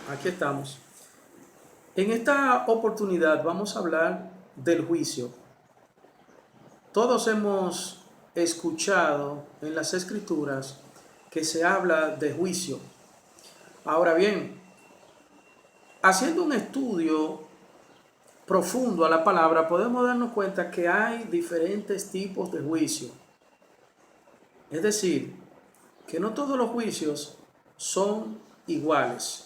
Aquí estamos. En esta oportunidad vamos a hablar del juicio. Todos hemos escuchado en las escrituras que se habla de juicio. Ahora bien, haciendo un estudio profundo a la palabra, podemos darnos cuenta que hay diferentes tipos de juicio. Es decir, que no todos los juicios son iguales.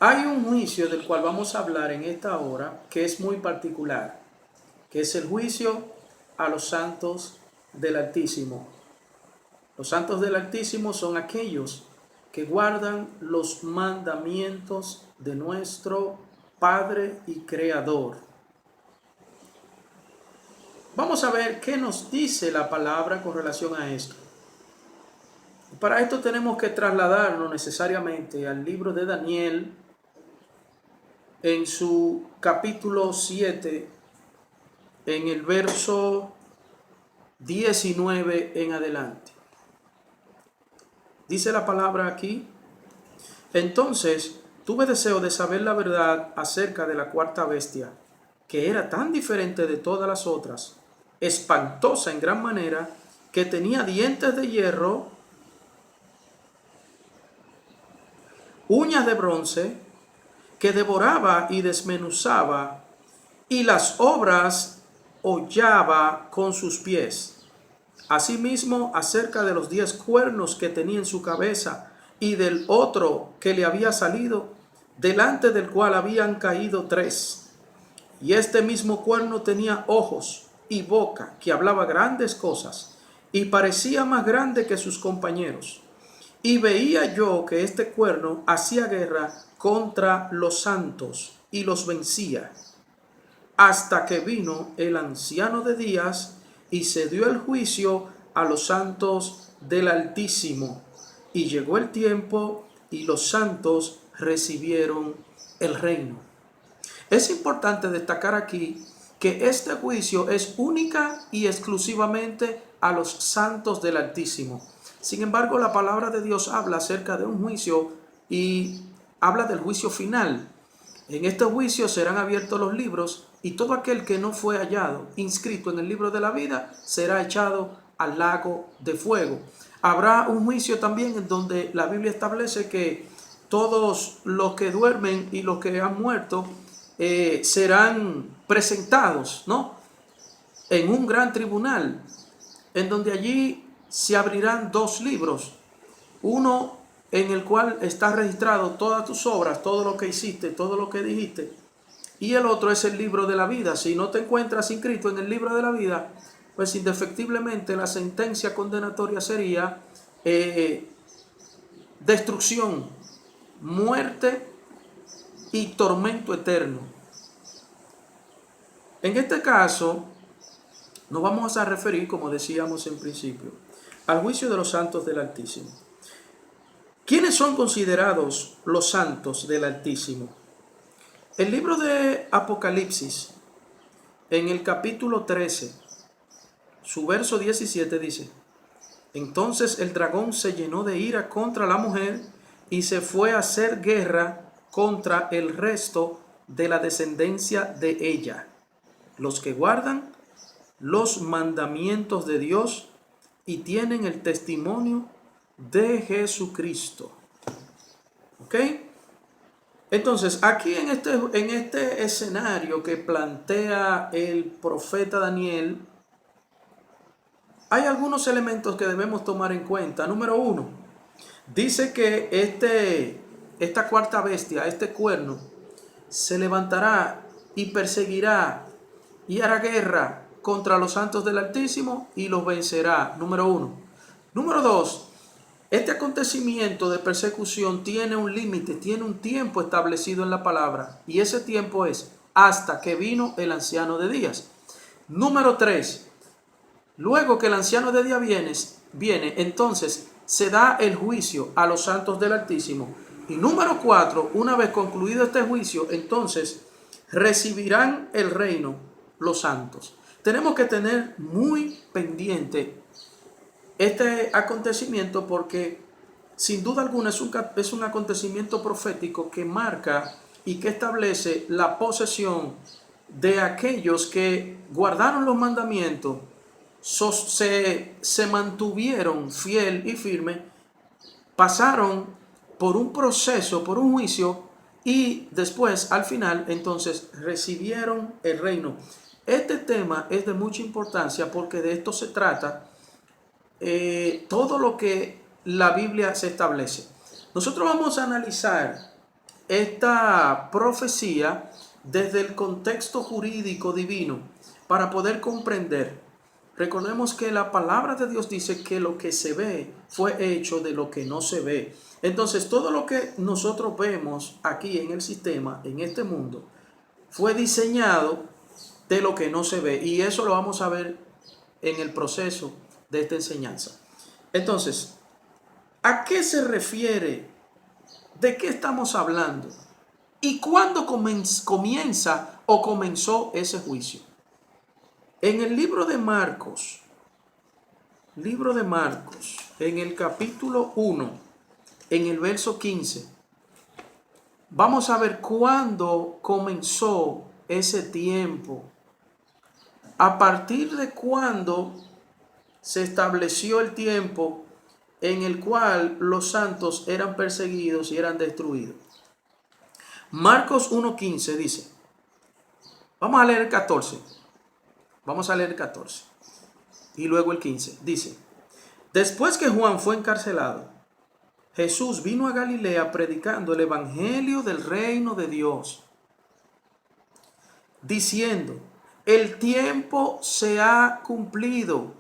Hay un juicio del cual vamos a hablar en esta hora que es muy particular, que es el juicio a los santos del Altísimo. Los santos del Altísimo son aquellos que guardan los mandamientos de nuestro Padre y Creador. Vamos a ver qué nos dice la palabra con relación a esto. Para esto tenemos que trasladarnos necesariamente al libro de Daniel, en su capítulo 7, en el verso 19 en adelante. Dice la palabra aquí: entonces tuve deseo de saber la verdad acerca de la cuarta bestia, que era tan diferente de todas las otras, espantosa en gran manera, que tenía dientes de hierro, uñas de bronce, que devoraba y desmenuzaba, y las obras hollaba con sus pies. Asimismo, acerca de los 10 cuernos que tenía en su cabeza, y del otro que le había salido, delante del cual habían caído 3. Y este mismo cuerno tenía ojos y boca, que hablaba grandes cosas, y parecía más grande que sus compañeros. Y veía yo que este cuerno hacía guerra contra los santos y los vencía, hasta que vino el anciano de días y se dio el juicio a los santos del Altísimo. Y llegó el tiempo y los santos recibieron el reino. Es importante destacar aquí que este juicio es única y exclusivamente a los santos del Altísimo. Sin embargo, la palabra de Dios habla acerca de un juicio y habla del juicio final. En este juicio serán abiertos los libros y todo aquel que no fue hallado inscrito en el libro de la vida será echado al lago de fuego. Habrá un juicio también en donde la Biblia establece que todos los que duermen y los que han muerto serán presentados, ¿no?, en un gran tribunal, en donde allí se abrirán 2 libros, uno en el cual está registrado todas tus obras, todo lo que hiciste, todo lo que dijiste, y el otro es el libro de la vida. Si no te encuentras inscrito en el libro de la vida, pues indefectiblemente la sentencia condenatoria sería destrucción, muerte y tormento eterno. En este caso, nos vamos a referir, como decíamos en principio, al juicio de los santos del Altísimo. ¿Quiénes son considerados los santos del Altísimo? El libro de Apocalipsis, en el capítulo 13, su verso 17 dice: entonces el dragón se llenó de ira contra la mujer y se fue a hacer guerra contra el resto de la descendencia de ella, los que guardan los mandamientos de Dios y tienen el testimonio de Jesucristo. ¿Ok? Entonces, aquí en este escenario que plantea el profeta Daniel, hay algunos elementos que debemos tomar en cuenta. Número 1, dice que esta cuarta bestia, este cuerno, se levantará y perseguirá y hará guerra contra los santos del Altísimo y los vencerá. Número 1. Número 2, este acontecimiento de persecución tiene un límite, tiene un tiempo establecido en la palabra, y ese tiempo es hasta que vino el anciano de días. Número 3, luego que el anciano de días viene, entonces se da el juicio a los santos del Altísimo. Y número 4, una vez concluido este juicio, entonces recibirán el reino los santos. Tenemos que tener muy pendiente este acontecimiento porque sin duda alguna es un acontecimiento profético que marca y que establece la posesión de aquellos que guardaron los mandamientos, se mantuvieron fiel y firme, pasaron por un proceso, por un juicio, y después, al final, entonces, recibieron el reino. Este tema es de mucha importancia porque de esto se trata todo lo que la Biblia se establece. Nosotros vamos a analizar esta profecía desde el contexto jurídico divino para poder comprender. Recordemos que la palabra de Dios dice que lo que se ve fue hecho de lo que no se ve. Entonces, todo lo que nosotros vemos aquí en el sistema, en este mundo, fue diseñado de lo que no se ve. Y eso lo vamos a ver en el proceso de esta enseñanza. Entonces, ¿a qué se refiere? ¿De qué estamos hablando? ¿Y cuándo comienza o comenzó ese juicio? En el libro de Marcos, en el capítulo 1, en el verso 15, vamos a ver cuándo comenzó ese tiempo. A partir de cuándo se estableció el tiempo en el cual los santos eran perseguidos y eran destruidos. Marcos 1:15 dice, vamos a leer el 14, y luego el 15, dice, después que Juan fue encarcelado, Jesús vino a Galilea predicando el evangelio del reino de Dios, diciendo, el tiempo se ha cumplido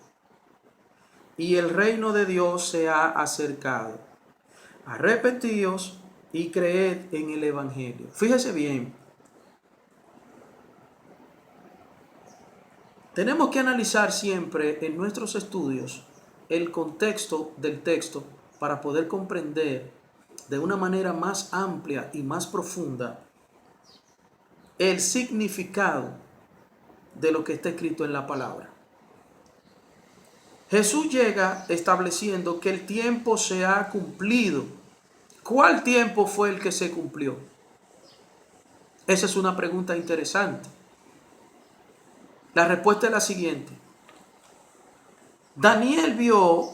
y el reino de Dios se ha acercado. Arrepentíos y creed en el evangelio. Fíjese bien. Tenemos que analizar siempre en nuestros estudios el contexto del texto para poder comprender de una manera más amplia y más profunda el significado de lo que está escrito en la palabra. Jesús llega estableciendo que el tiempo se ha cumplido. ¿Cuál tiempo fue el que se cumplió? Esa es una pregunta interesante. La respuesta es la siguiente. Daniel vio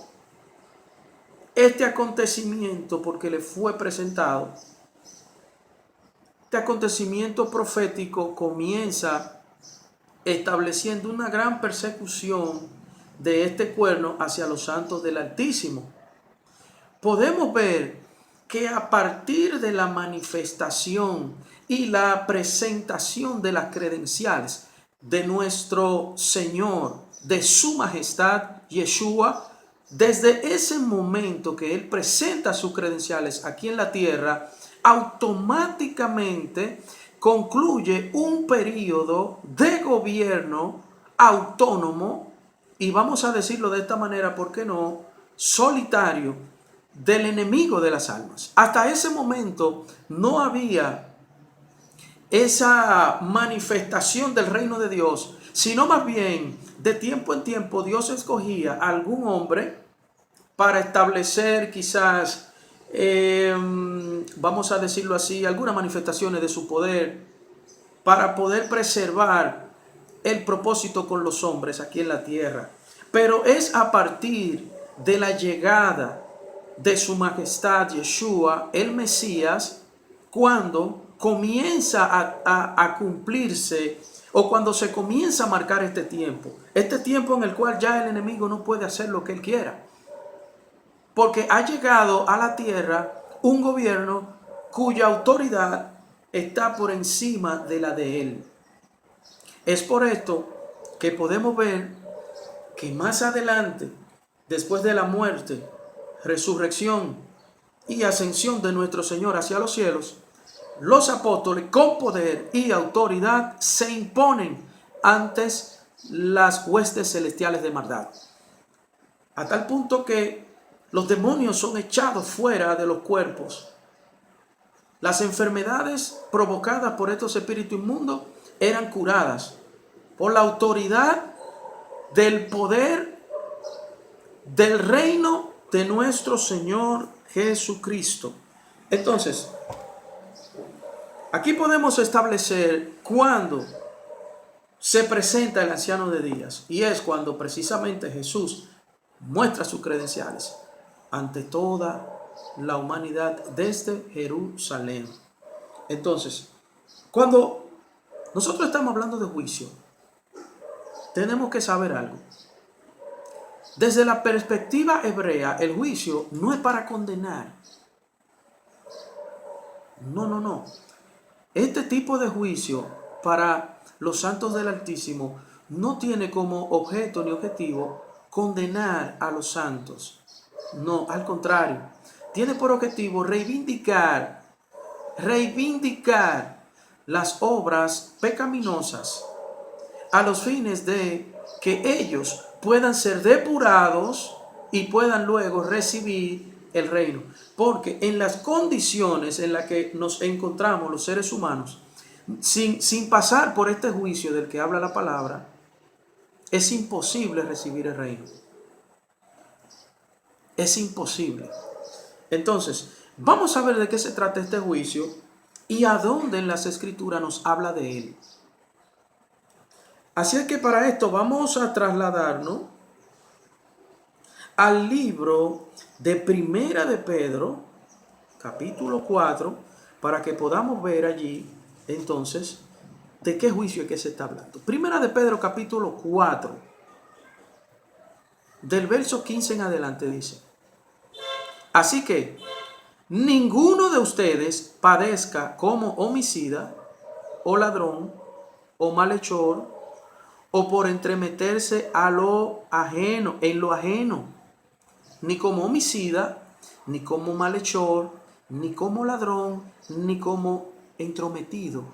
este acontecimiento porque le fue presentado. Este acontecimiento profético comienza estableciendo una gran persecución de este cuerno hacia los santos del Altísimo. Podemos ver que a partir de la manifestación y la presentación de las credenciales de nuestro Señor, de su majestad Yeshua, desde ese momento que Él presenta sus credenciales aquí en la tierra, automáticamente concluye un periodo de gobierno autónomo, y vamos a decirlo de esta manera, ¿por qué no?, solitario, del enemigo de las almas. Hasta ese momento no había esa manifestación del reino de Dios, sino más bien de tiempo en tiempo Dios escogía a algún hombre para establecer quizás, vamos a decirlo así, algunas manifestaciones de su poder para poder preservar el propósito con los hombres aquí en la tierra. Pero es a partir de la llegada de su majestad Yeshua, el Mesías, cuando comienza a cumplirse, o cuando se comienza a marcar este tiempo en el cual ya el enemigo no puede hacer lo que él quiera, porque ha llegado a la tierra un gobierno cuya autoridad está por encima de la de él. Es por esto que podemos ver que más adelante, después de la muerte, resurrección y ascensión de nuestro Señor hacia los cielos, los apóstoles con poder y autoridad se imponen ante las huestes celestiales de maldad, a tal punto que los demonios son echados fuera de los cuerpos. Las enfermedades provocadas por estos espíritus inmundos eran curadas por la autoridad del poder del reino de nuestro Señor Jesucristo. Entonces, aquí podemos establecer cuándo se presenta el anciano de días, y es cuando precisamente Jesús muestra sus credenciales ante toda la humanidad desde Jerusalén. Entonces, cuando nosotros estamos hablando de juicio, tenemos que saber algo. Desde la perspectiva hebrea, el juicio no es para condenar. No. Este tipo de juicio para los santos del Altísimo no tiene como objeto ni objetivo condenar a los santos. No, al contrario, tiene por objetivo reivindicar las obras pecaminosas a los fines de que ellos puedan ser depurados y puedan luego recibir el reino. Porque en las condiciones en las que nos encontramos los seres humanos, sin pasar por este juicio del que habla la palabra, es imposible recibir el reino. Es imposible. Entonces, vamos a ver de qué se trata este juicio y a dónde en las Escrituras nos habla de él. Así es que para esto vamos a trasladarnos al libro de Primera de Pedro, capítulo 4, para que podamos ver allí, entonces, de qué juicio es que se está hablando. Primera de Pedro, capítulo 4, del verso 15 en adelante dice: así que ninguno de ustedes padezca como homicida, o ladrón, o malhechor, o por entremeterse a lo ajeno, en lo ajeno, ni como homicida, ni como malhechor, ni como ladrón, ni como entrometido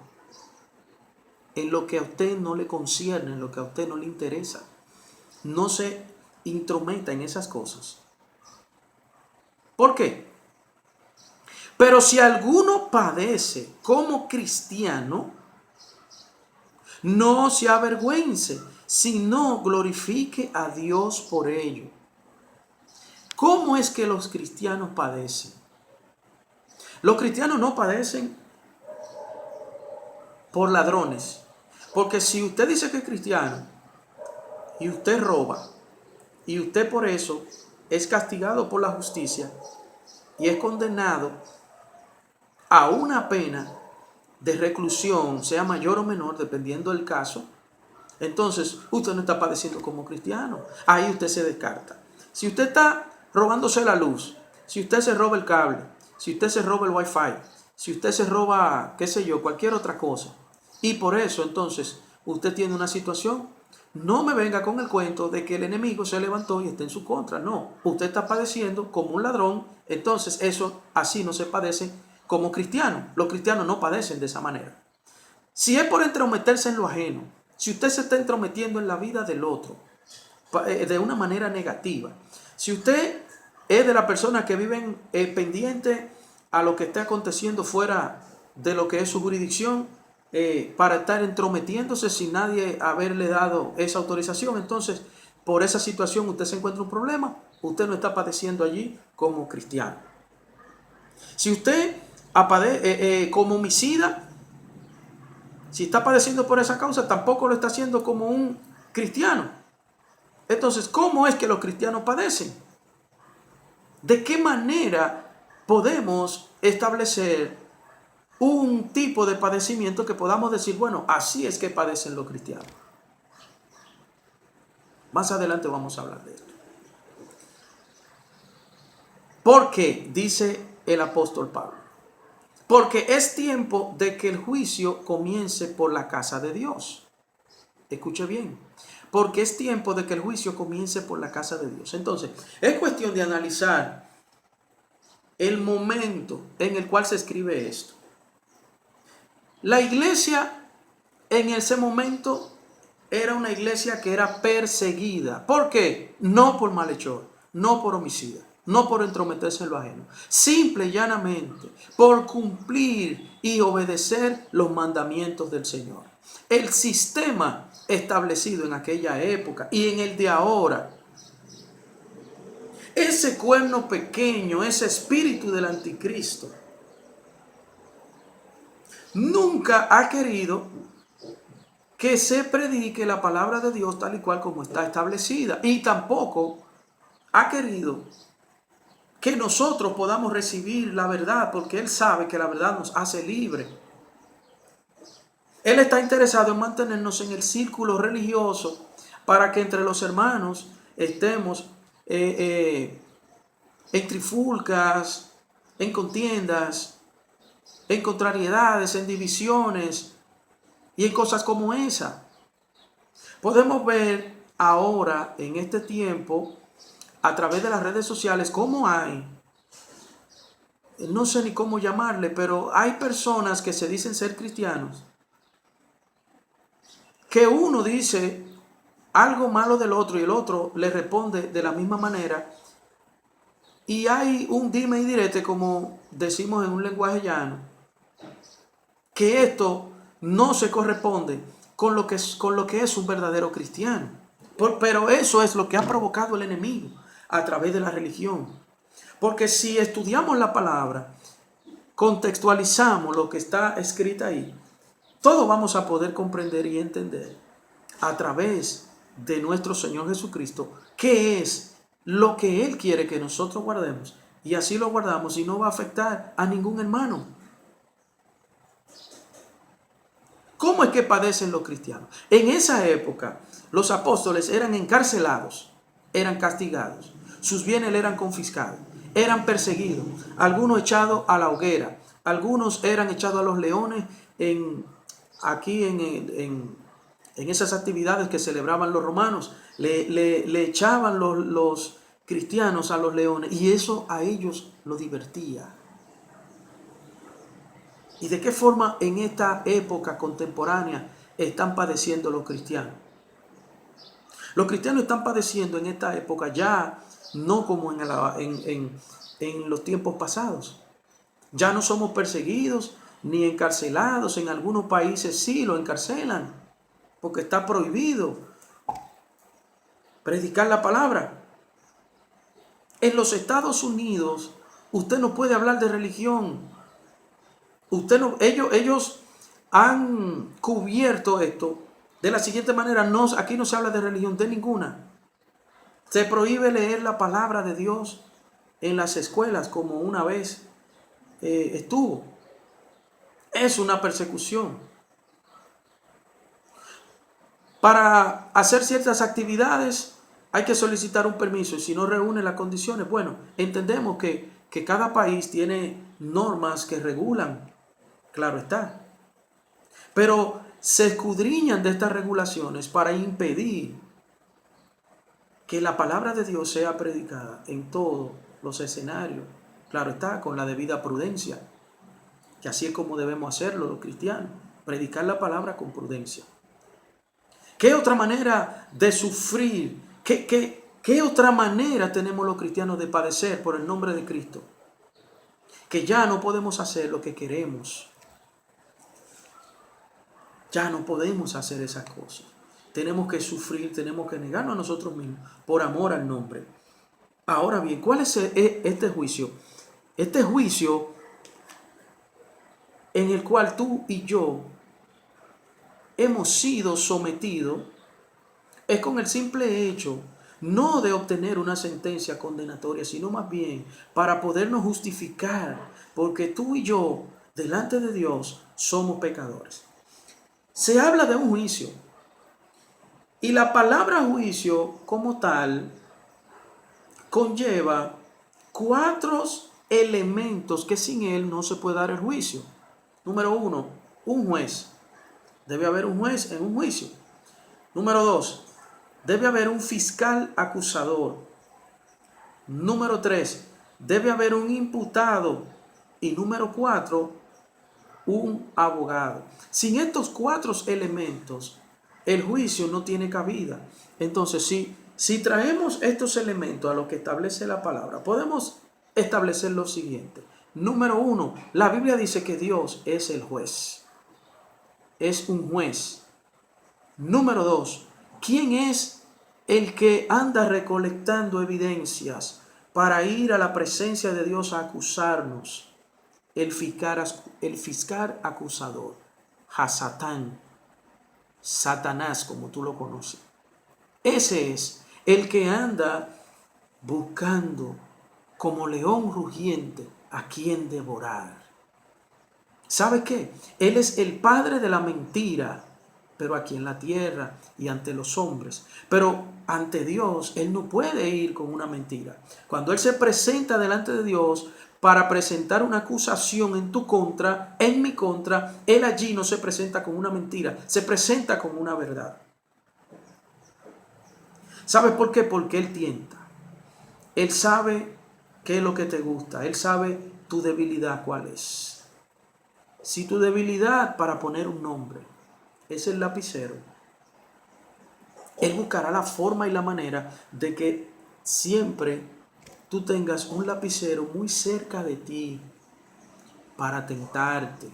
en lo que a usted no le concierne, en lo que a usted no le interesa. No se intrometa en esas cosas. ¿Por qué? Pero si alguno padece como cristiano, no se avergüence, sino glorifique a Dios por ello. ¿Cómo es que los cristianos padecen? Los cristianos no padecen por ladrones. Porque si usted dice que es cristiano y usted roba, y usted por eso es castigado por la justicia y es condenado a una pena de reclusión, sea mayor o menor, dependiendo del caso, entonces usted no está padeciendo como cristiano. Ahí usted se descarta. Si usted está robándose la luz, si usted se roba el cable, si usted se roba el wifi, si usted se roba, qué sé yo, cualquier otra cosa, y por eso entonces usted tiene una situación, no me venga con el cuento de que el enemigo se levantó y está en su contra. No, usted está padeciendo como un ladrón. Entonces eso así no se padece como cristiano. Los cristianos no padecen de esa manera. Si es por entrometerse en lo ajeno, si usted se está entrometiendo en la vida del otro de una manera negativa, si usted es de la persona que viven pendiente a lo que esté aconteciendo fuera de lo que es su jurisdicción, para estar entrometiéndose sin nadie haberle dado esa autorización, entonces por esa situación usted se encuentra un problema, usted no está padeciendo allí como cristiano. Si usted como homicida, si está padeciendo por esa causa, tampoco lo está haciendo como un cristiano. Entonces, ¿cómo es que los cristianos padecen? ¿De qué manera podemos establecer un tipo de padecimiento que podamos decir, bueno, así es que padecen los cristianos? Más adelante vamos a hablar de esto. ¿Por qué? Dice el apóstol Pablo. Porque es tiempo de que el juicio comience por la casa de Dios. Escuche bien. Porque es tiempo de que el juicio comience por la casa de Dios. Entonces, es cuestión de analizar el momento en el cual se escribe esto. La iglesia en ese momento era una iglesia que era perseguida. ¿Por qué? No por malhechor, no por homicida, no por entrometerse en lo ajeno. Simple y llanamente por cumplir y obedecer los mandamientos del Señor. El sistema establecido en aquella época y en el de ahora Ese cuerno pequeño, ese espíritu del anticristo, nunca ha querido que se predique la palabra de Dios tal y cual como está establecida. Y tampoco ha querido que nosotros podamos recibir la verdad, porque Él sabe que la verdad nos hace libres. Él está interesado en mantenernos en el círculo religioso para que entre los hermanos estemos en trifulcas, en contiendas, en contrariedades, en divisiones y en cosas como esa. Podemos ver ahora, en este tiempo, a través de las redes sociales, cómo hay, no sé ni cómo llamarle, pero hay personas que se dicen ser cristianos, que uno dice algo malo del otro y el otro le responde de la misma manera. Y hay un dime y direte, como decimos en un lenguaje llano, que esto no se corresponde con lo que es un verdadero cristiano. Pero eso es lo que ha provocado el enemigo a través de la religión. Porque si estudiamos la palabra, contextualizamos lo que está escrita ahí, todo vamos a poder comprender y entender a través de nuestro Señor Jesucristo qué es lo que Él quiere que nosotros guardemos. Y así lo guardamos y no va a afectar a ningún hermano. ¿Cómo es que padecen los cristianos? En esa época, los apóstoles eran encarcelados, eran castigados, sus bienes le eran confiscados, eran perseguidos, algunos echados a la hoguera, algunos eran echados a los leones aquí en esas actividades que celebraban los romanos. Le echaban los cristianos a los leones y eso a ellos lo divertía. ¿Y de qué forma en esta época contemporánea están padeciendo los cristianos? Los cristianos están padeciendo en esta época ya no como en los tiempos pasados. Ya no somos perseguidos ni encarcelados. En algunos países sí lo encarcelan porque está prohibido predicar la palabra. En los Estados Unidos usted no puede hablar de religión. Ellos han cubierto esto de la siguiente manera. Aquí no se habla de religión de ninguna. Se prohíbe leer la palabra de Dios en las escuelas como una vez estuvo. Es una persecución. Para hacer ciertas actividades hay que solicitar un permiso y si no reúne las condiciones, bueno, entendemos que cada país tiene normas que regulan. Claro está. Pero se escudriñan de estas regulaciones para impedir que la palabra de Dios sea predicada en todos los escenarios. Claro está, con la debida prudencia. Que así es como debemos hacerlo los cristianos. Predicar la palabra con prudencia. ¿Qué otra manera de sufrir? ¿Qué otra manera tenemos los cristianos de padecer por el nombre de Cristo? Que ya no podemos hacer lo que queremos. Ya no podemos hacer esas cosas. Tenemos que sufrir, tenemos que negarnos a nosotros mismos por amor al nombre. Ahora bien, ¿cuál es este juicio? Este juicio en el cual tú y yo hemos sido sometidos es con el simple hecho no de obtener una sentencia condenatoria, sino más bien para podernos justificar, porque tú y yo, delante de Dios, somos pecadores. Se habla de un juicio. Y la palabra juicio como tal conlleva 4 elementos que sin él no se puede dar el juicio. Número 1, un juez. Debe haber un juez en un juicio. Número 2, debe haber un fiscal acusador. Número 3, debe haber un imputado. Y número 4, un abogado. Sin estos 4 elementos, el juicio no tiene cabida. Entonces, si traemos estos elementos a lo que establece la palabra, podemos establecer lo siguiente. Número 1, la Biblia dice que Dios es el juez. Es un juez. Número 2, ¿quién es el que anda recolectando evidencias para ir a la presencia de Dios a acusarnos. El fiscal acusador, Hasatán, Satanás, como tú lo conoces. Ese es el que anda buscando como león rugiente a quien devorar. ¿Sabe qué? Él es el padre de la mentira, pero aquí en la tierra y ante los hombres. Pero ante Dios, Él no puede ir con una mentira. Cuando Él se presenta delante de Dios para presentar una acusación en tu contra, en mi contra, Él allí no se presenta con una mentira, se presenta con una verdad. ¿Sabes por qué? Porque Él tienta. Él sabe qué es lo que te gusta. Él sabe tu debilidad cuál es. Si tu debilidad, para poner un nombre, es el lapicero, Él buscará la forma y la manera de que siempre tú tengas un lapicero muy cerca de ti para tentarte.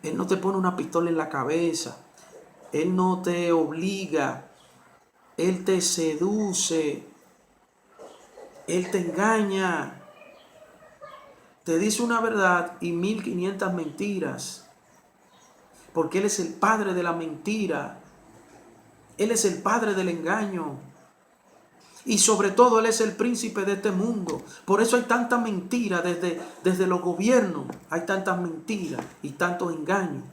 Él no te pone una pistola en la cabeza. Él no te obliga. Él te seduce. Él te engaña. Te dice una verdad y 1500 mentiras. Porque Él es el padre de la mentira. Él es el padre del engaño. Y sobre todo Él es el príncipe de este mundo. Por eso hay tanta mentira desde los gobiernos. Hay tantas mentiras y tantos engaños.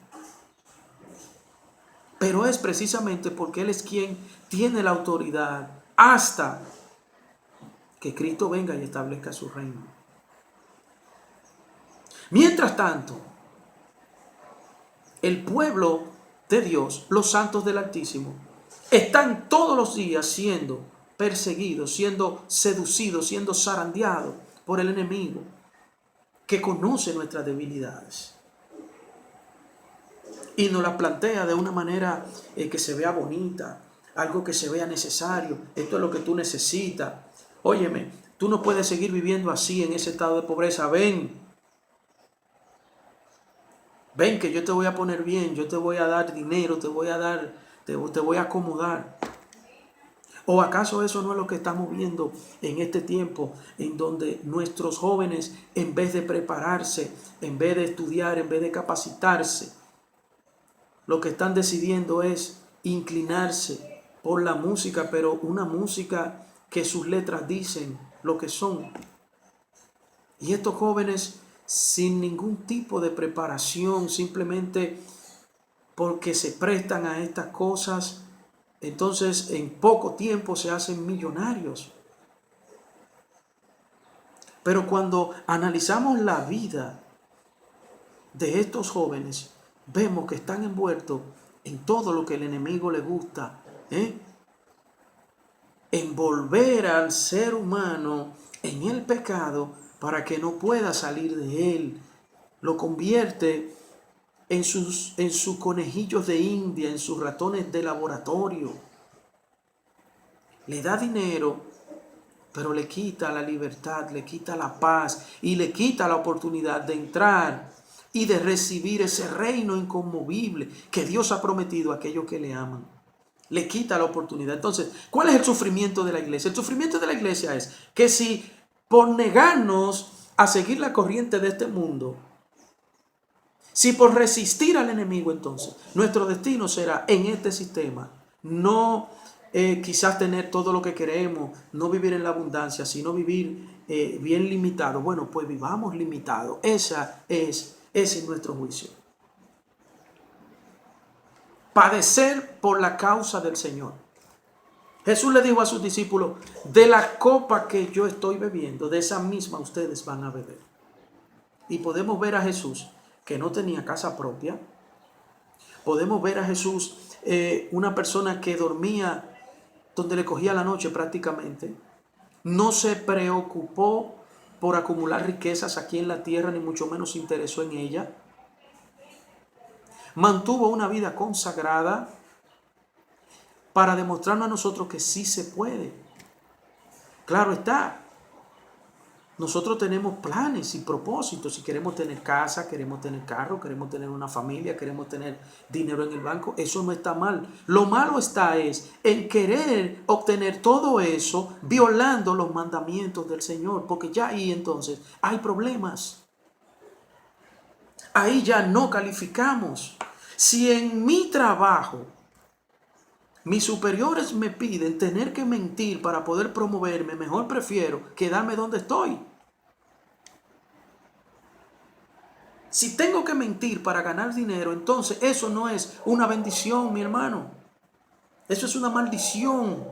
Pero es precisamente porque Él es quien tiene la autoridad hasta que Cristo venga y establezca su reino. Mientras tanto, el pueblo de Dios, los santos del Altísimo, están todos los días siendo perseguidos, siendo seducidos, siendo zarandeados por el enemigo que conoce nuestras debilidades y nos las plantea de una manera que se vea bonita, algo que se vea necesario. Esto es lo que tú necesitas. Óyeme, tú no puedes seguir viviendo así en ese estado de pobreza. Ven que yo te voy a poner bien, yo te voy a dar dinero, te voy a acomodar. ¿O acaso eso no es lo que estamos viendo en este tiempo, en donde nuestros jóvenes, en vez de prepararse, en vez de estudiar, en vez de capacitarse, lo que están decidiendo es inclinarse por la música, pero una música que sus letras dicen lo que son? Y estos jóvenes, sin ningún tipo de preparación, simplemente porque se prestan a estas cosas, entonces en poco tiempo se hacen millonarios. Pero cuando analizamos la vida de estos jóvenes, vemos que están envueltos en todo lo que el enemigo le gusta, envolver al ser humano en el pecado para que no pueda salir de él. Lo convierte en sus conejillos de India, en sus ratones de laboratorio. Le da dinero, pero le quita la libertad, le quita la paz y le quita la oportunidad de entrar y de recibir ese reino inconmovible que Dios ha prometido a aquellos que le aman. Le quita la oportunidad. Entonces, ¿cuál es el sufrimiento de la iglesia? El sufrimiento de la iglesia es que si por negarnos a seguir la corriente de este mundo, si por resistir al enemigo, entonces nuestro destino será en este sistema, no quizás tener todo lo que queremos, no vivir en la abundancia, sino vivir bien limitado. Bueno, pues vivamos limitados. Ese es nuestro juicio. Padecer por la causa del Señor. Jesús le dijo a sus discípulos: de la copa que yo estoy bebiendo, de esa misma ustedes van a beber. Y podemos ver a Jesús que no tenía casa propia. Podemos ver a Jesús, una persona que dormía donde le cogía la noche prácticamente. No se preocupó por acumular riquezas aquí en la tierra, ni mucho menos se interesó en ella. Mantuvo una vida consagrada para demostrarnos a nosotros que sí se puede. Claro está, Nosotros tenemos planes y propósitos. Si queremos tener casa, queremos tener carro, queremos tener una familia, queremos tener dinero en el banco, eso no está mal. Lo malo está es en querer obtener todo eso violando los mandamientos del Señor, porque ya ahí entonces hay problemas. Ahí ya no calificamos. Si en mi trabajo mis superiores me piden tener que mentir para poder promoverme, mejor prefiero quedarme donde estoy. Si tengo que mentir para ganar dinero, entonces eso no es una bendición, mi hermano. Eso es una maldición.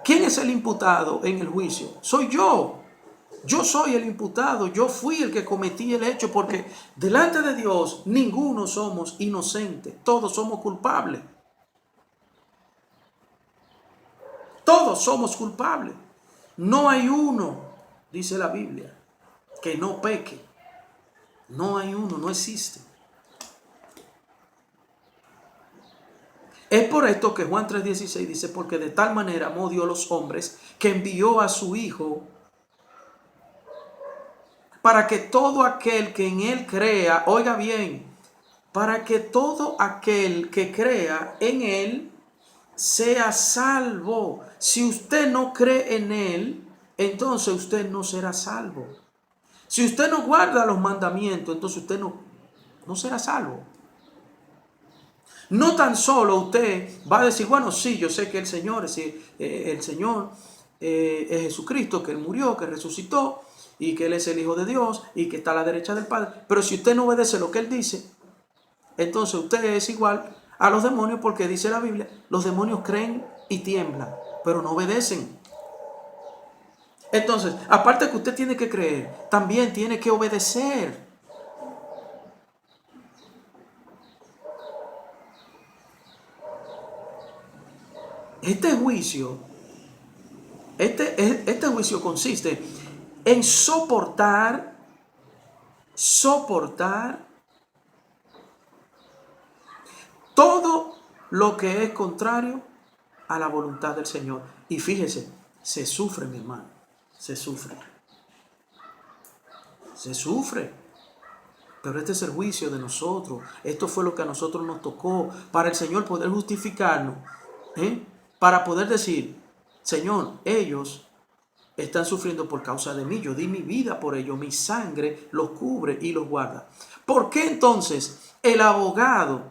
¿Quién es el imputado en el juicio? Soy yo. Yo soy el imputado. Yo fui el que cometí el hecho, porque delante de Dios ninguno somos inocentes. Todos somos culpables. Todos somos culpables. No hay uno, dice la Biblia, que no peque. No hay uno, no existe. Es por esto que Juan 3:16 dice, porque de tal manera amó Dios a los hombres que envió a su Hijo para que todo aquel que en Él crea, oiga bien, para que todo aquel que crea en Él sea salvo. Si usted no cree en Él, entonces usted no será salvo. Si usted no guarda los mandamientos, entonces usted no será salvo. No tan solo usted va a decir, bueno, sí, yo sé que el Señor es Jesucristo, que Él murió, que resucitó y que Él es el Hijo de Dios y que está a la derecha del Padre. Pero si usted no obedece lo que Él dice, entonces usted es igual a los demonios, porque dice la Biblia, los demonios creen y tiemblan, pero no obedecen. Entonces, aparte que usted tiene que creer, también tiene que obedecer. Este juicio consiste en soportar todo lo que es contrario a la voluntad del Señor. Y fíjese, se sufre, mi hermano, se sufre. Se sufre. Pero este es el juicio de nosotros. Esto fue lo que a nosotros nos tocó para el Señor poder justificarnos. Para poder decir, Señor, ellos están sufriendo por causa de mí. Yo di mi vida por ellos. Mi sangre los cubre y los guarda. ¿Por qué entonces el abogado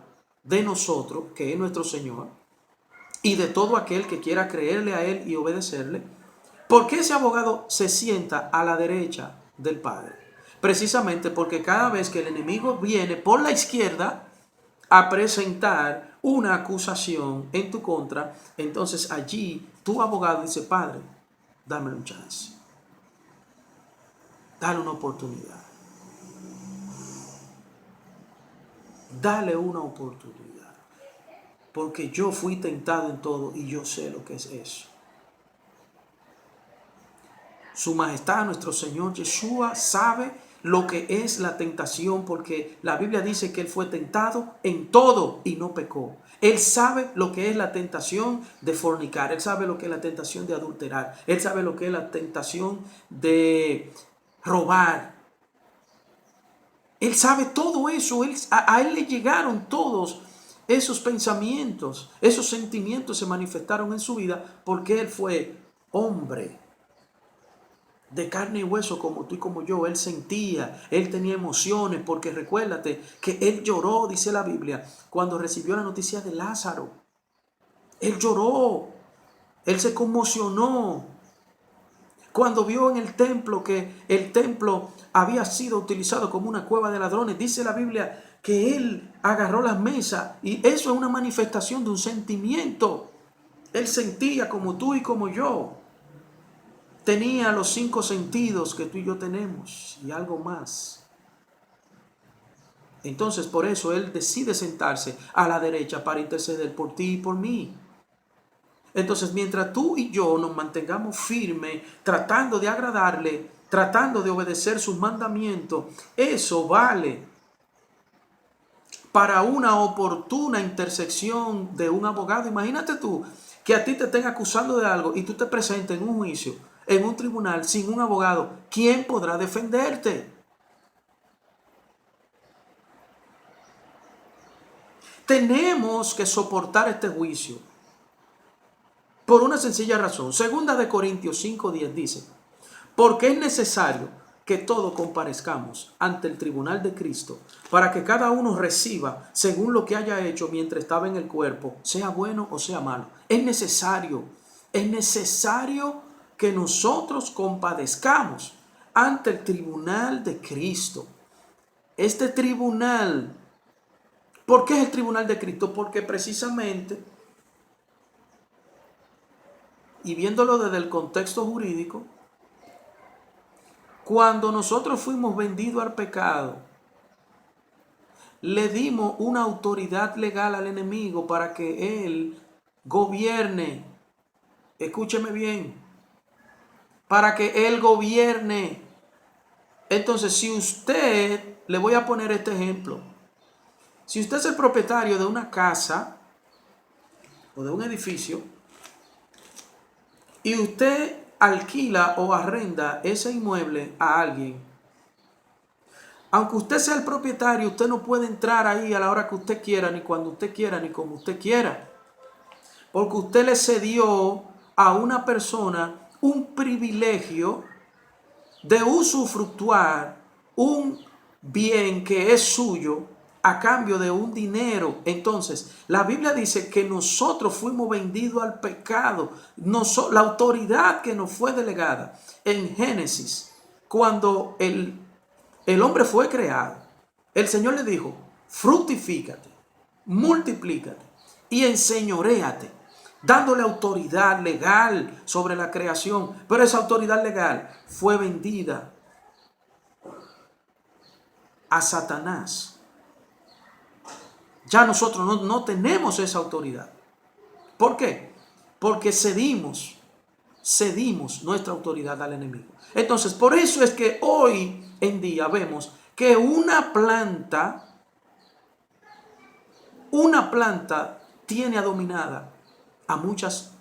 de nosotros, que es nuestro Señor, y de todo aquel que quiera creerle a Él y obedecerle, por qué ese abogado se sienta a la derecha del Padre? Precisamente porque cada vez que el enemigo viene por la izquierda a presentar una acusación en tu contra, entonces allí tu abogado dice, Padre, dame un chance, dale una oportunidad, dale una oportunidad, porque yo fui tentado en todo y yo sé lo que es eso. Su Majestad, nuestro Señor Yeshua, sabe lo que es la tentación, porque la Biblia dice que Él fue tentado en todo y no pecó. Él sabe lo que es la tentación de fornicar. Él sabe lo que es la tentación de adulterar. Él sabe lo que es la tentación de robar. Él sabe todo eso. A Él le llegaron todos esos pensamientos. Esos sentimientos se manifestaron en su vida porque Él fue hombre de carne y hueso como tú y como yo. Él sentía, Él tenía emociones, porque recuérdate que Él lloró, dice la Biblia, cuando recibió la noticia de Lázaro. Él lloró, Él se conmocionó cuando vio en el templo que el templo había sido utilizado como una cueva de ladrones. Dice la Biblia que Él agarró las mesas, y eso es una manifestación de un sentimiento. Él sentía como tú y como yo. Tenía los 5 sentidos que tú y yo tenemos y algo más. Entonces, por eso Él decide sentarse a la derecha para interceder por ti y por mí. Entonces, mientras tú y yo nos mantengamos firmes, tratando de agradarle, tratando de obedecer sus mandamientos, eso vale para una oportuna intersección de un abogado. Imagínate tú que a ti te estén acusando de algo y tú te presentes en un juicio, en un tribunal, sin un abogado, ¿quién podrá defenderte? Tenemos que soportar este juicio por una sencilla razón. Segunda de Corintios 5:10 dice, porque es necesario que todos comparezcamos ante el tribunal de Cristo para que cada uno reciba según lo que haya hecho mientras estaba en el cuerpo, sea bueno o sea malo. Es necesario que nosotros compadezcamos ante el tribunal de Cristo. Este tribunal, ¿por qué es el tribunal de Cristo? Porque precisamente, y viéndolo desde el contexto jurídico, cuando nosotros fuimos vendidos al pecado, le dimos una autoridad legal al enemigo para que él gobierne. Escúcheme bien. Para que él gobierne. Entonces, si usted, le voy a poner este ejemplo. Si usted es el propietario de una casa o de un edificio y usted alquila o arrenda ese inmueble a alguien, aunque usted sea el propietario, usted no puede entrar ahí a la hora que usted quiera, ni cuando usted quiera, ni como usted quiera. Porque usted le cedió a una persona un privilegio de usufructuar un bien que es suyo a cambio de un dinero. Entonces, la Biblia dice que nosotros fuimos vendidos al pecado. La autoridad que nos fue delegada en Génesis, cuando el hombre fue creado, el Señor le dijo, fructifícate, multiplícate y enseñoréate, dándole autoridad legal sobre la creación. Pero esa autoridad legal fue vendida a Satanás. Ya nosotros no tenemos esa autoridad. ¿Por qué? Porque cedimos nuestra autoridad al enemigo. Entonces, por eso es que hoy en día vemos que una planta tiene dominada a muchas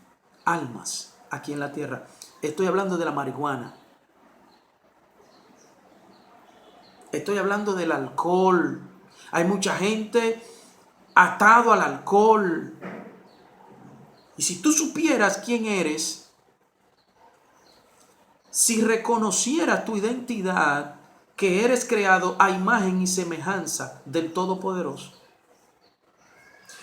almas aquí en la tierra. Estoy hablando de la marihuana. Estoy hablando del alcohol. Hay mucha gente atado al alcohol. Y si tú supieras quién eres, si reconocieras tu identidad, que eres creado a imagen y semejanza del Todopoderoso.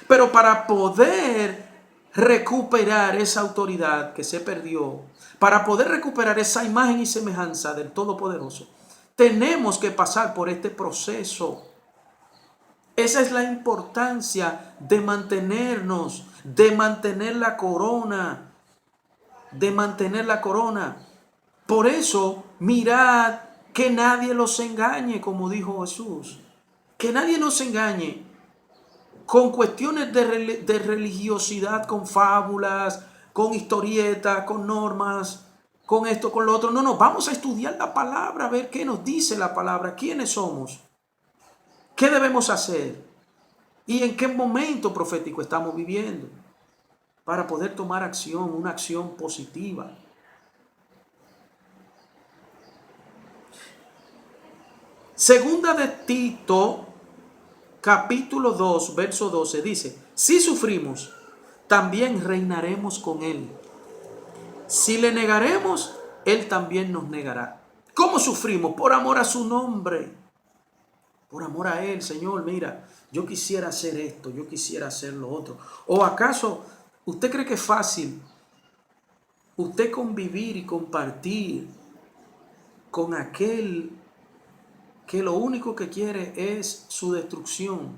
Pero para poder recuperar esa autoridad que se perdió, para poder recuperar esa imagen y semejanza del Todopoderoso, tenemos que pasar por este proceso. Esa es la importancia de mantenernos, de mantener la corona, Por eso, mirad que nadie los engañe, como dijo Jesús. Que nadie nos engañe con cuestiones de religiosidad, con fábulas, con historietas, con normas, con esto, con lo otro. No, vamos a estudiar la palabra, a ver qué nos dice la palabra, quiénes somos, qué debemos hacer y en qué momento profético estamos viviendo para poder tomar acción, una acción positiva. Segunda de Tito, capítulo 2, verso 12 dice, si sufrimos, también reinaremos con él. Si le negaremos, él también nos negará. ¿Cómo sufrimos? Por amor a su nombre. Por amor a él, Señor, mira, yo quisiera hacer esto, yo quisiera hacer lo otro. ¿O acaso usted cree que es fácil usted convivir y compartir con aquel que lo único que quiere es su destrucción?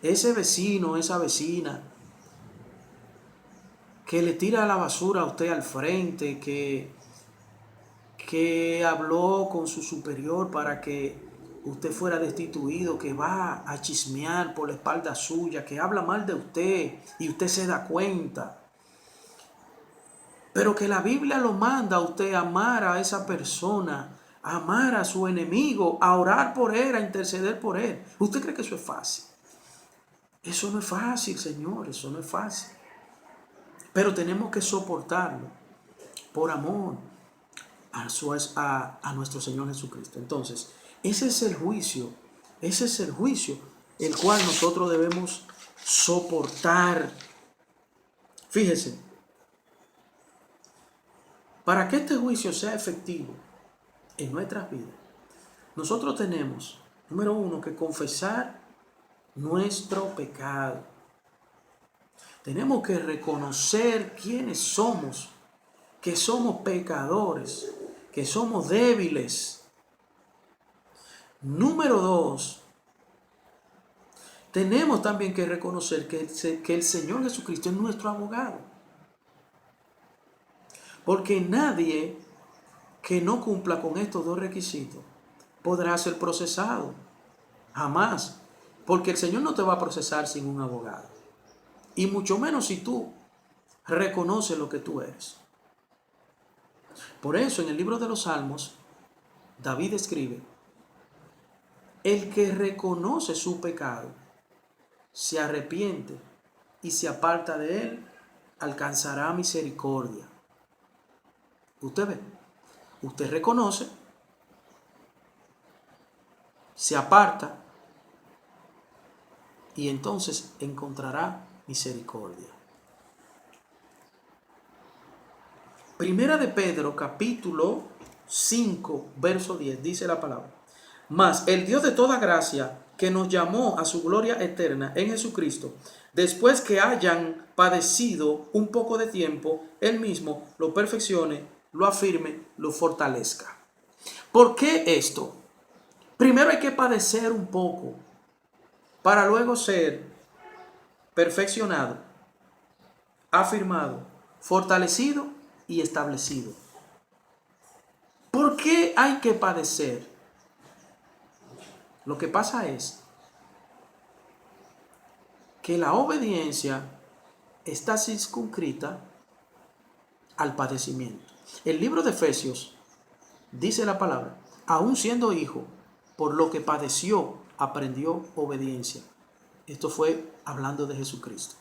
Ese vecino, esa vecina que le tira la basura a usted al frente, que habló con su superior para que usted fuera destituido, que va a chismear por la espalda suya, que habla mal de usted y usted se da cuenta. Pero que la Biblia lo manda a usted a amar a esa persona, a amar a su enemigo, a orar por él, a interceder por él. ¿Usted cree que eso es fácil? Eso no es fácil, Señor, eso no es fácil. Pero tenemos que soportarlo por amor a nuestro Señor Jesucristo. Entonces, ese es el juicio el cual nosotros debemos soportar. Fíjese, para que este juicio sea efectivo en nuestras vidas, nosotros tenemos, número uno, que confesar nuestro pecado. Tenemos que reconocer quiénes somos, que somos pecadores, que somos débiles. Número dos, tenemos también que reconocer que el Señor Jesucristo es nuestro abogado. Porque nadie que no cumpla con estos dos requisitos podrá ser procesado. Jamás. Porque el Señor no te va a procesar sin un abogado. Y mucho menos si tú reconoces lo que tú eres. Por eso en el libro de los Salmos, David escribe: el que reconoce su pecado, se arrepiente y se aparta de él, alcanzará misericordia. Usted ve, usted reconoce, se aparta y entonces encontrará misericordia. Primera de Pedro, capítulo 5, verso 10, dice la palabra: mas el Dios de toda gracia, que nos llamó a su gloria eterna en Jesucristo, después que hayan padecido un poco de tiempo, Él mismo lo perfeccione, lo afirme, lo fortalezca. ¿Por qué esto? Primero hay que padecer un poco para luego ser perfeccionado, afirmado, fortalecido y establecido. ¿Por qué hay que padecer? Lo que pasa es que la obediencia está circunscrita al padecimiento. El libro de Efesios dice la palabra: aun siendo hijo, por lo que padeció, aprendió obediencia. Esto fue hablando de Jesucristo.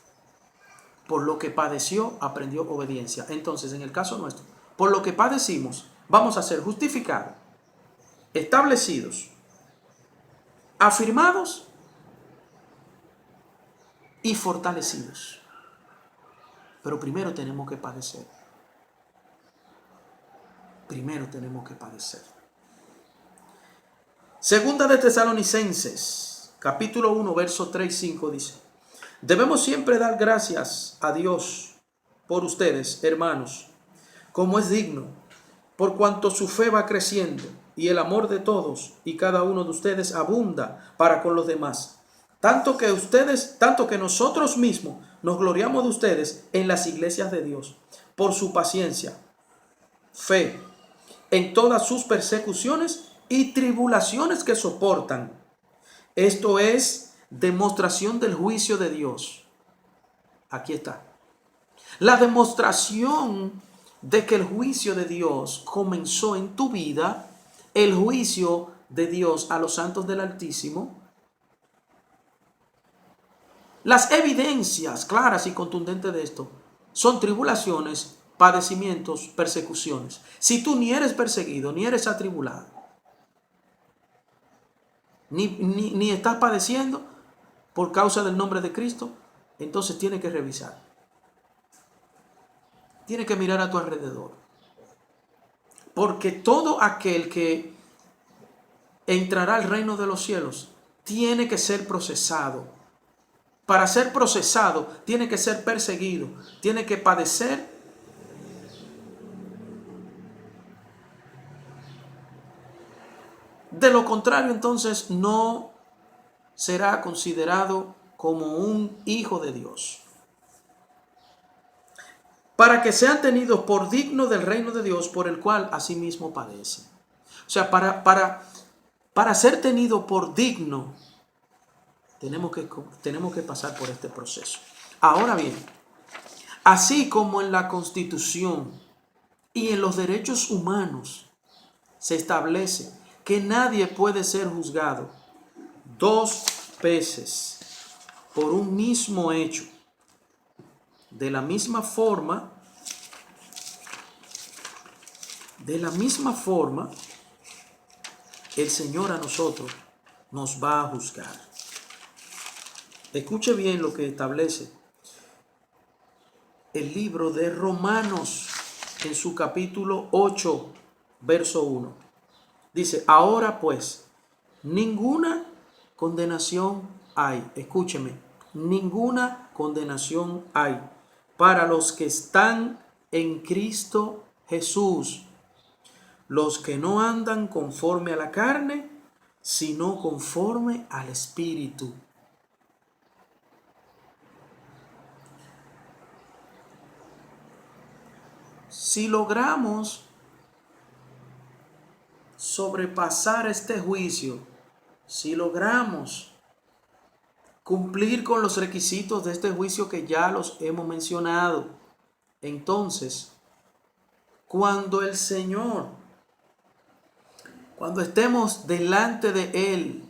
Por lo que padeció, aprendió obediencia. Entonces, en el caso nuestro, por lo que padecimos, vamos a ser justificados, establecidos, afirmados y fortalecidos. Pero primero tenemos que padecer. Primero tenemos que padecer. Segunda de Tesalonicenses, capítulo 1, verso 3 y 5 dice: debemos siempre dar gracias a Dios por ustedes, hermanos, como es digno, por cuanto su fe va creciendo y el amor de todos y cada uno de ustedes abunda para con los demás. Tanto que nosotros mismos nos gloriamos de ustedes en las iglesias de Dios, por su paciencia, fe, en todas sus persecuciones y tribulaciones que soportan. Esto es demostración del juicio de Dios. Aquí está. La demostración de que el juicio de Dios comenzó en tu vida, el juicio de Dios a los santos del Altísimo. Las evidencias claras y contundentes de esto son tribulaciones, padecimientos, persecuciones. Si tú ni eres perseguido, ni eres atribulado, ni estás padeciendo por causa del nombre de Cristo, entonces tienes que revisar. Tienes que mirar a tu alrededor. Porque todo aquel que entrará al reino de los cielos tiene que ser procesado. Para ser procesado, tiene que ser perseguido, tiene que padecer. De lo contrario, entonces no será considerado como un hijo de Dios. Para que sean tenidos por dignos del reino de Dios, por el cual asimismo padecen. O sea, para ser tenido por digno, tenemos que pasar por este proceso. Ahora bien, así como en la Constitución y en los derechos humanos se establece que nadie puede ser juzgado 2 veces por un mismo hecho. De la misma forma, el Señor a nosotros nos va a juzgar. Escuche bien lo que establece el libro de Romanos en su capítulo 8, verso 1. Dice, ahora pues, ninguna condenación hay. Escúcheme, ninguna condenación hay para los que están en Cristo Jesús, los que no andan conforme a la carne, sino conforme al Espíritu. Si logramos sobrepasar este juicio, si logramos cumplir con los requisitos de este juicio que ya los hemos mencionado, entonces, cuando el Señor, cuando estemos delante de Él,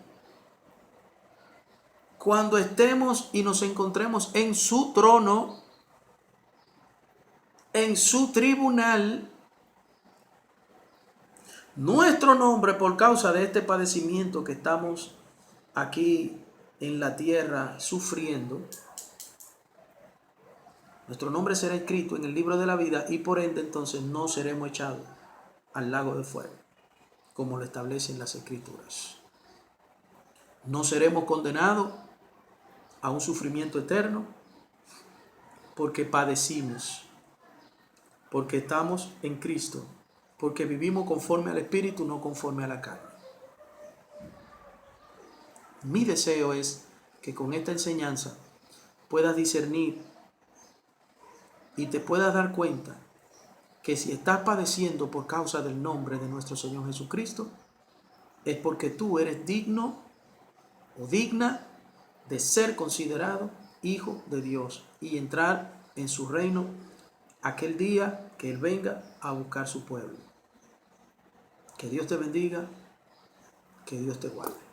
cuando estemos y nos encontremos en su trono, en su tribunal, nuestro nombre, por causa de este padecimiento que estamos aquí en la tierra sufriendo, nuestro nombre será escrito en el libro de la vida y por ende entonces no seremos echados al lago de fuego, como lo establecen las Escrituras. No seremos condenados a un sufrimiento eterno porque padecimos, porque estamos en Cristo, porque vivimos conforme al Espíritu, no conforme a la carne. Mi deseo es que con esta enseñanza puedas discernir y te puedas dar cuenta que si estás padeciendo por causa del nombre de nuestro Señor Jesucristo, es porque tú eres digno o digna de ser considerado hijo de Dios y entrar en su reino aquel día que Él venga a buscar su pueblo. Que Dios te bendiga, que Dios te guarde.